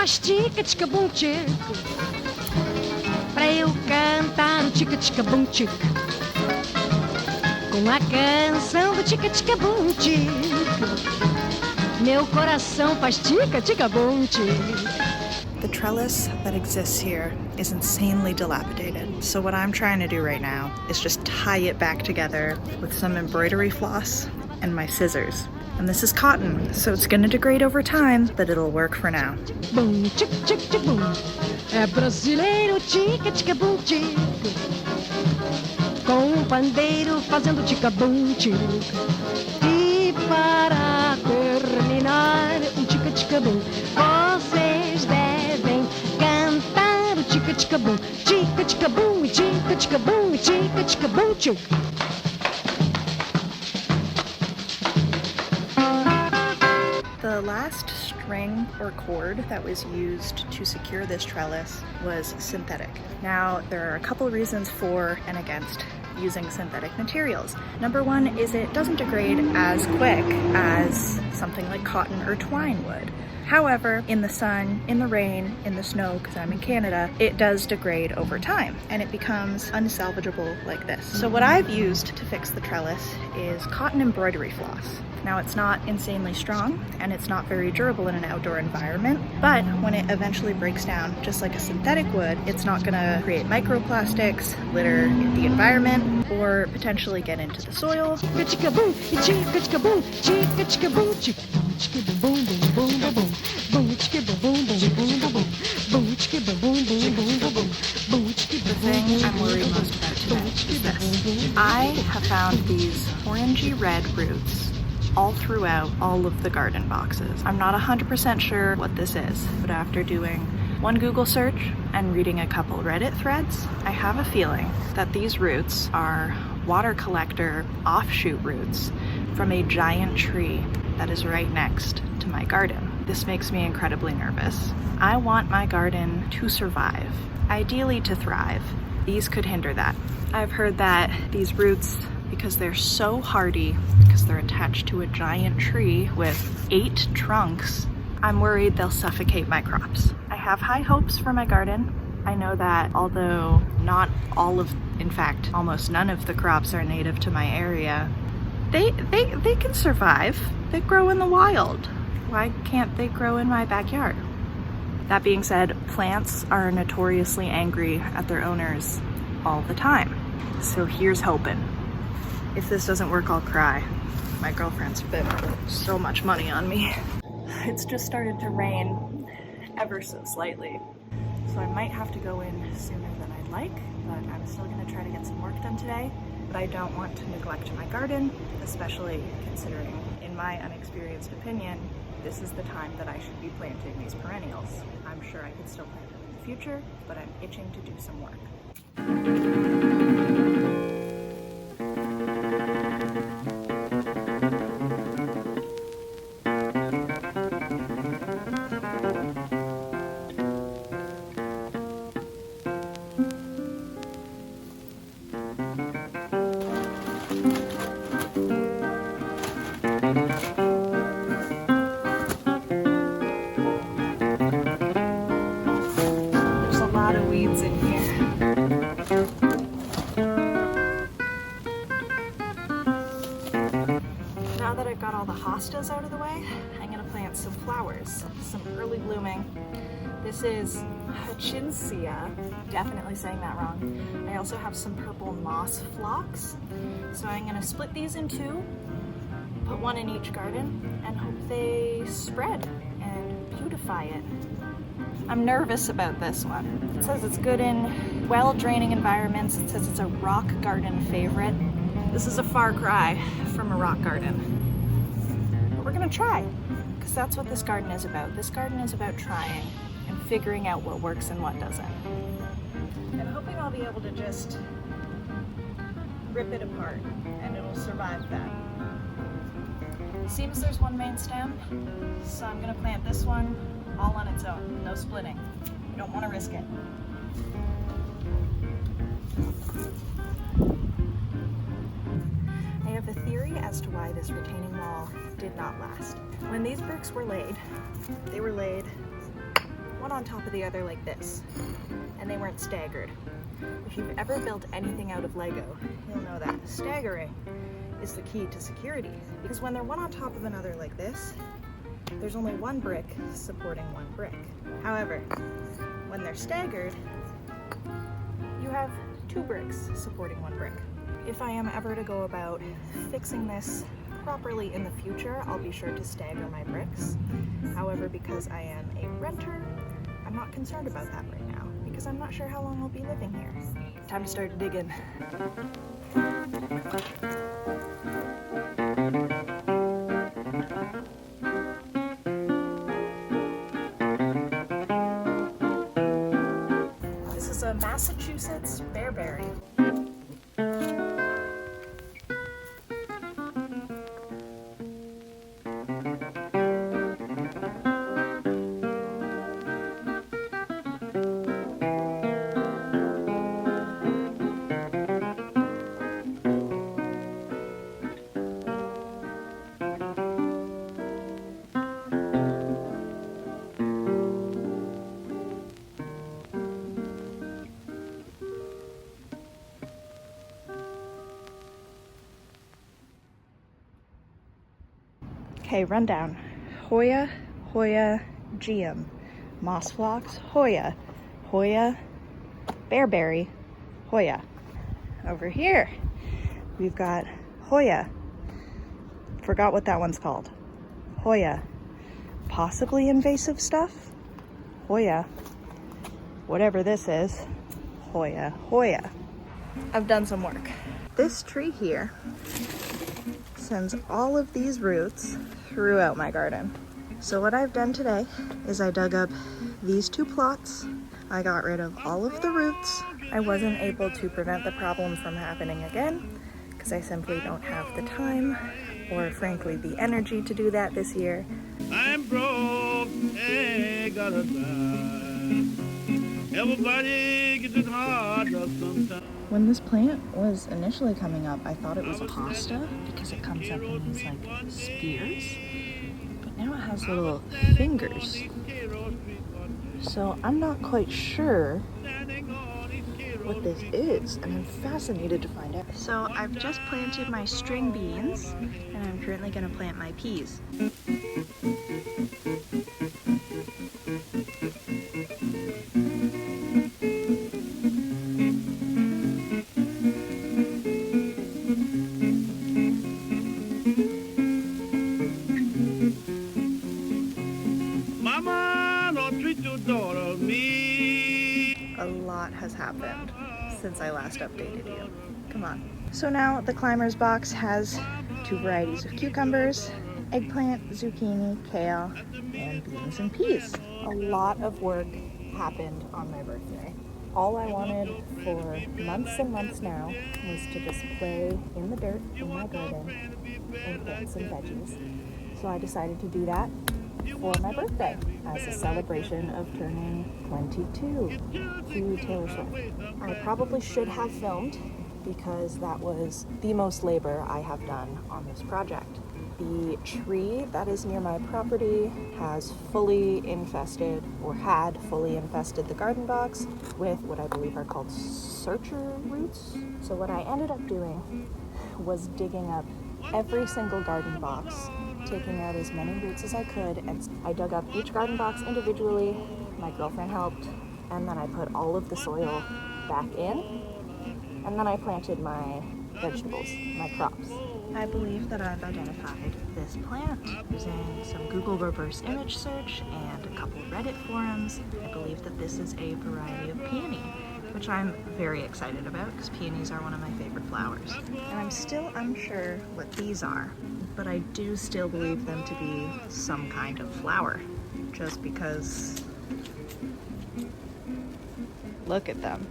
mastica, tica bum tico, pra eu cantar o tica tica bum tico, com a canção do tica tica bum tico, meu coração faz tica tica bum tico. The trellis that exists here is insanely dilapidated, so what I'm trying to do right now is just tie it back together with some embroidery floss and my scissors. And this is cotton, so it's gonna degrade over time, but it'll work for now. Bum, tic, tic, tic, bum. É brasileiro, tica, tica, bum, tico. Com pandeiro fazendo tica, bum, tico. E para terminar, tica, tica, bum. Vocês devem cantar o tica, tica, bum. Tica, tica, bum, tica, tica, bum, tica, tica, bum, tico. The last string or cord that was used to secure this trellis was synthetic. Now, there are a couple reasons for and against using synthetic materials. Number one is it doesn't degrade as quick as something like cotton or twine would. However, in the sun, in the rain, in the snow, because I'm in Canada, it does degrade over time and it becomes unsalvageable like this. So what I've used to fix the trellis is cotton embroidery floss. Now it's not insanely strong and it's not very durable in an outdoor environment, but when it eventually breaks down, just like a synthetic would, it's not gonna create microplastics, litter the environment, or potentially get into the soil. The thing I'm worried most about today is this. I have found these orangey red roots all throughout all of the garden boxes. I'm not 100% sure what this is, but after doing one Google search and reading a couple Reddit threads, I have a feeling that these roots are water collector offshoot roots from a giant tree that is right next to my garden. This makes me incredibly nervous. I want my garden to survive, ideally to thrive. These could hinder that. I've heard that these roots, because they're so hardy, because they're attached to a giant tree with 8 trunks, I'm worried they'll suffocate my crops. I have high hopes for my garden. I know that although not all of, in fact, almost none of the crops are native to my area, they can survive. They grow in the wild. Why can't they grow in my backyard? That being said, plants are notoriously angry at their owners all the time. So here's hoping. If this doesn't work, I'll cry. My girlfriend's spent so much money on me. It's just started to rain ever so slightly. So I might have to go in sooner than I'd like, but I'm still gonna try to get some work done today. But I don't want to neglect my garden, especially considering, in my unexperienced opinion, this is the time that I should be planting these perennials. I'm sure I could still plant them in the future, but I'm itching to do some work. Hostas out of the way, I'm gonna plant some flowers, some early blooming. This is Hutchinsia, definitely saying that wrong. I also have some purple moss phlox, so I'm gonna split these in 2, put one in each garden, and hope they spread and beautify it. I'm nervous about this one. It says it's good in well-draining environments. It says it's a rock garden favorite. This is a far cry from a rock garden. We're gonna try, because that's what this garden is about. This garden is about trying and figuring out what works and what doesn't. I'm hoping I'll be able to just rip it apart and it'll survive that. It seems there's one main stem, so I'm gonna plant this one all on its own, no splitting. I don't want to risk it. I have a theory as to why this retaining wall did not last. When these bricks were laid, they were laid one on top of the other like this, and they weren't staggered. If you've ever built anything out of Lego, you'll know that staggering is the key to security, because when they're one on top of another like this, there's only one brick supporting one brick. However, when they're staggered, you have two bricks supporting one brick. If I am ever to go about fixing this properly in the future, I'll be sure to stagger my bricks. However, because I am a renter, I'm not concerned about that right now, because I'm not sure how long I'll be living here. Time to start digging. This is a Massachusetts bearberry. Okay, rundown. Hoya, Hoya, Geum. Moss Phlox, Hoya. Hoya, Bearberry, Hoya. Over here, we've got Hoya. Forgot what that one's called. Hoya. Possibly invasive stuff? Hoya. Whatever this is, Hoya, Hoya. I've done some work. This tree here sends all of these roots throughout my garden. So what I've done today is I dug up these two plots. I got rid of all of the roots. I wasn't able to prevent the problem from happening again because I simply don't have the time or frankly the energy to do that this year. I'm broke, hey, gotta die. Everybody gets it hard sometimes. When this plant was initially coming up, I thought it was a hosta because it comes up in these like spears, but now it has little fingers. So I'm not quite sure what this is, and I'm fascinated to find out. So I've just planted my string beans, and I'm currently gonna plant my peas. Mama, don't treat your daughter mean. A lot has happened since I last updated you. Come on. So now the climber's box has two varieties of cucumbers, eggplant, zucchini, kale, and beans and peas. A lot of work happened on my birthday. All I wanted for months and months now was to just play in the dirt in my garden and plant some veggies. So I decided to do that for my birthday as a celebration of turning 22 to Taylor Swift. I probably should have filmed because that was the most labor I have done on this project. The tree that is near my property has fully infested, or had fully infested, the garden box with what I believe are called searcher roots. So what I ended up doing was digging up every single garden box, taking out as many roots as I could, and I dug up each garden box individually. My girlfriend helped, and then I put all of the soil back in, and then I planted my vegetables, my crops. I believe that I've identified this plant using some Google reverse image search and a couple Reddit forums. I believe that this is a variety of peony, which I'm very excited about because peonies are one of my favorite flowers. And I'm still unsure what these are, but I do still believe them to be some kind of flower, just because look at them.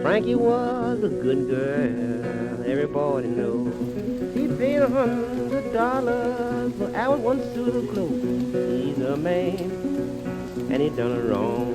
Frankie was a good girl, everybody knows. She paid $100 $2 for our one suit of clothes. He's a man, and he done it wrong.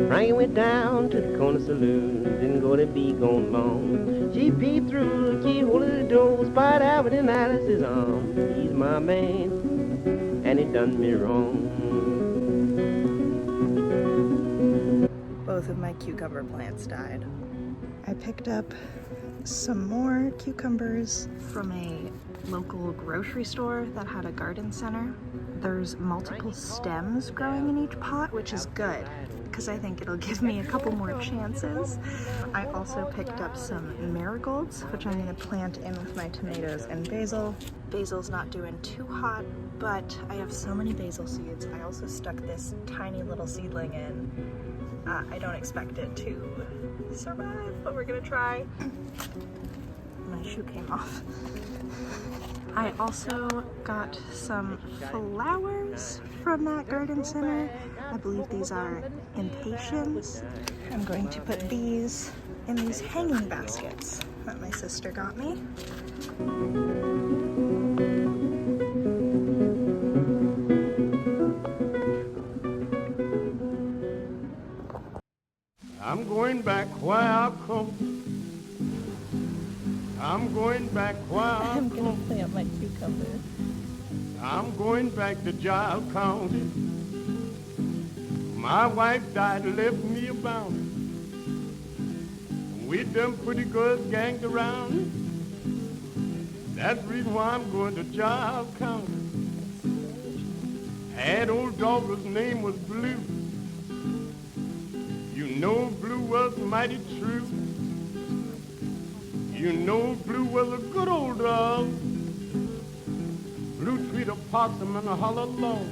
Frankie went down to the corner saloon, didn't go to be gone long. She peeped through the keyhole of the door, spied Albert in Alice's arms. He's my man, and he done me wrong. Both of my cucumber plants died. I picked up some more cucumbers from a local grocery store that had a garden center. There's multiple stems growing in each pot, which is good because I think it'll give me a couple more chances. I also picked up some marigolds, which I'm going to plant in with my tomatoes and basil. Basil's not doing too hot, but I have so many basil seeds. I also stuck this tiny little seedling in. I don't expect it to survive, but we're gonna try. My shoe came off. I also got some flowers from that garden center. I believe these are impatiens. I'm going to put these in these hanging baskets that my sister got me. I'm going back where I come. I'm going back where I'm gonna plant my cucumber. I'm going back to Giles County. My wife died and left me a bounty. With them pretty girls ganged around me. That's the reason why I'm going to Giles County. Had old daughter's name was Blue. You know Blue was mighty true. You know Blue was a good old dog. Blue treat a possum and a hollow log.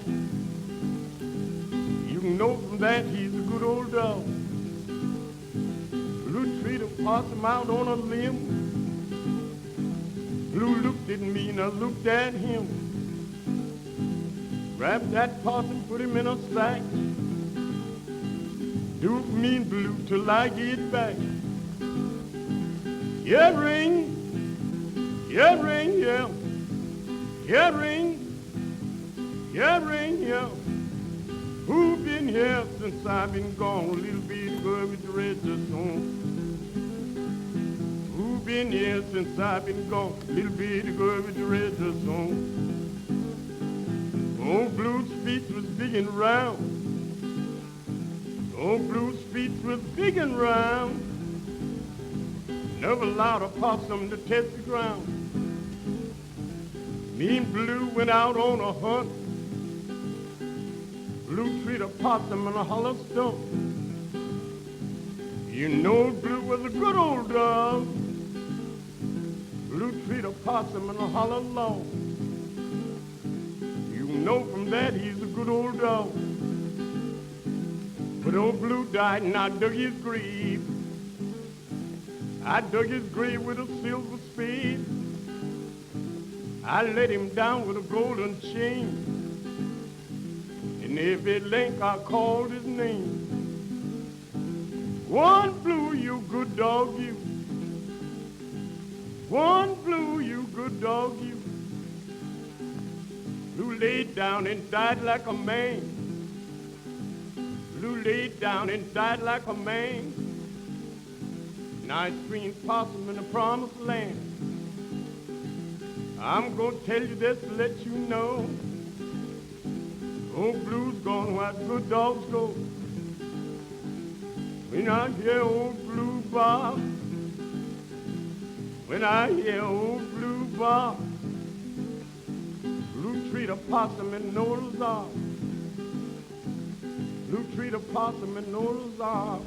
You know from that he's a good old dog. Blue treat a possum out on a limb. Blue looked at me and I looked at him. Grabbed that possum, put him in a sack. Duke me and Blue till I get back. Yeah, ring, yeah, ring, yeah. Yeah, ring, yeah, ring, yeah. Who been here since I've been gone? Little bitty girl with the red dress on. Who been here since I've been gone? Little bitty girl with the red dress on. Old Blue's feet was big and round. Old Blue's feet was big and round. Never allowed a possum to test the ground. Me and Blue went out on a hunt. Blue treat a possum and a hollow stump. You know Blue was a good old dog. Blue treat a possum and a hollow log. You know from that he's a good old dog. But old Blue died and I dug his grave. I dug his grave with a silver spade. I let him down with a golden chain. And every link I called his name. One Blue, you good dog, you. One Blue, you good dog, you. Blue laid down and died like a man. Blue laid down and died like a man. Nice green possum in the promised land. I'm gonna tell you this to let you know. Old Blue's gone where good dogs go. When I hear old Blue bark, when I hear old Blue bark, Blue treat a possum in Noah's Ark. Blue treat a possum in Noah's Ark.